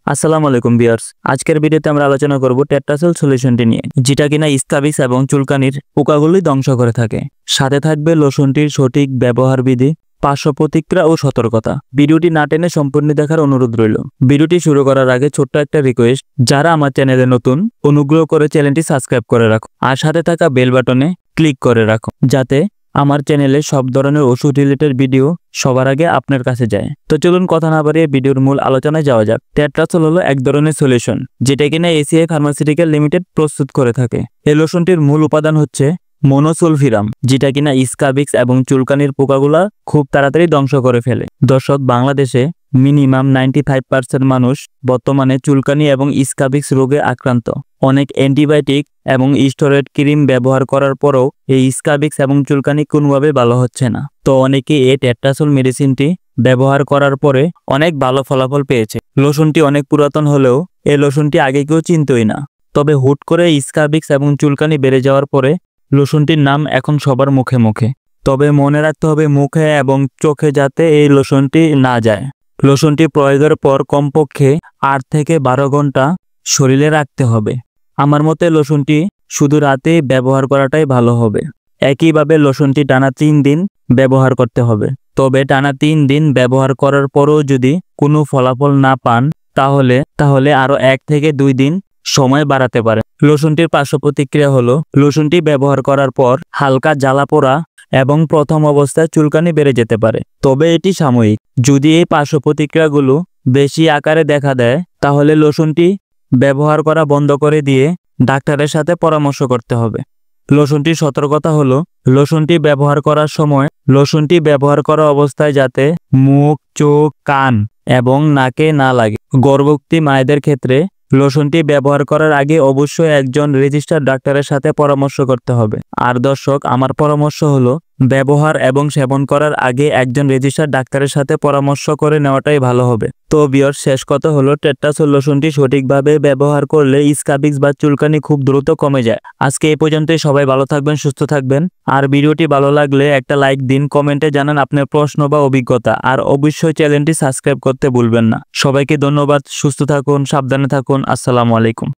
আসসালামু আলাইকুম ভিউয়ার্স। আজকের ভিডিওতে আমরা আলোচনা করব টেট্রাসোল সলিউশনটি নিয়ে, যেটা কিনা স্কাবিস এবং চুলকানির পোকাগুলি ধ্বংস করে থাকে। সাথে থাকবে লোশনটির সঠিক ব্যবহার বিধি, পার্শ্ব প্রতিক্রিয়া ও সতর্কতা। ভিডিওটি না টেনে সম্পূর্ণ দেখার অনুরোধ রইল। ভিডিওটি শুরু করার আগে ছোট্ট একটা রিকোয়েস্ট, যারা আমার চ্যানেলে নতুন অনুগ্রহ করে চ্যানেলটি সাবস্ক্রাইব করে রাখো আর সাথে থাকা বেল বাটনে ক্লিক করে রাখো, যাতে আমার চ্যানেলে সব ধরনের ওষুধ রিলেটেড ভিডিও সবার আগে আপনার কাছে যায়। তো চলুন কথা না বাড়িয়ে ভিডিওর মূল আলোচনায় যাওয়া যাক। টেট্রাসোল হলো এক ধরনের সলিউশন, যেটা কিনা এসিআই ফার্মাসিউটিক্যাল লিমিটেড প্রস্তুত করে থাকে। এই লোশনটির মূল উপাদান হচ্ছে মনোসুলফিরাম, যেটা কিনা স্কাবিক্স এবং চুলকানির পোকাগুলা খুব তাড়াতাড়ি ধ্বংস করে ফেলে। দর্শক, বাংলাদেশে মিনিমাম 95% মানুষ বর্তমানে চুলকানি এবং স্কাবিক্স রোগে আক্রান্ত। অনেক অ্যান্টিবায়োটিক এবং স্টেরয়েড ক্রিম ব্যবহার করার পরও এই স্কাবিক্স এবং চুলকানি কোনোভাবে ভালো হচ্ছে না। তো অনেকে এই টেট্রাসোল মেডিসিনটি ব্যবহার করার পরে অনেক ভালো ফলাফল পেয়েছে। লোশনটি অনেক পুরাতন হলেও এই লোশনটি আগে কেউ চিনতই না। তবে হুট করে স্কাবিক্স এবং চুলকানি বেড়ে যাওয়ার পরে লোশনটির নাম এখন সবার মুখে মুখে। তবে মনে রাখতে হবে মুখে এবং চোখে যাতে এই লোশনটি না যায়। লোশনটি প্রয়োগের পর কমপক্ষে 8 থেকে 12 ঘন্টা শরীরে রাখতে হবে। আমার মতে লোশনটি শুধু রাতে ব্যবহার করাটাই ভালো হবে। একইভাবে লোশনটি টানা 3 দিন ব্যবহার করতে হবে। তবে টানা 3 দিন ব্যবহার করার পরও যদি কোনো ফলাফল না পান, তাহলে আরও 1 থেকে 2 দিন সময় বাড়াতে পারে। লোশনটির পার্শ্ব প্রতিক্রিয়া হলো, লোশনটি ব্যবহার করার পর হালকা জ্বালা পোড়া এবং প্রথম অবস্থায় চুলকানি বেড়ে যেতে পারে। তবে এটি সাময়িক। যদি এই পার্শ্ব প্রতিক্রিয়াগুলো বেশি আকারে দেখা দেয়, তাহলে লোশনটি ব্যবহার করা বন্ধ করে দিয়ে ডাক্তারের সাথে পরামর্শ করতে হবে। লোশনটির সতর্কতা হলো, লোশনটি ব্যবহার করার সময় লোশনটি ব্যবহার করা অবস্থায় যাতে মুখ, চোখ, কান এবং নাকে না লাগে। গর্ভবতী মায়েদের ক্ষেত্রে লোশনটি ব্যবহার করার আগে অবশ্যই একজন রেজিস্টার্ড ডাক্তারের সাথে পরামর্শ করতে হবে। আর দর্শক, আমার পরামর্শ হলো ব্যবহার এবং সেবন করার আগে একজন রেজিস্টার্ড ডাক্তারের সাথে পরামর্শ করে নেওয়াটাই ভালো হবে। তো ভিউয়ার্স, শেষ কথা হলো টেট্রাসোল লোশনটি সঠিকভাবে ব্যবহার করলে স্কাবিক্স বা চুলকানি খুব দ্রুত কমে যায়। আজকে এই পর্যন্তই। সবাই ভালো থাকবেন, সুস্থ থাকবেন। আর ভিডিওটি ভালো লাগলে একটা লাইক দিন, কমেন্টে জানান আপনার প্রশ্ন বা অভিজ্ঞতা, আর অবশ্যই চ্যানেলটি সাবস্ক্রাইব করতে ভুলবেন না। সবাইকে ধন্যবাদ। সুস্থ থাকুন, সাবধানে থাকুন। আসসালামু আলাইকুম।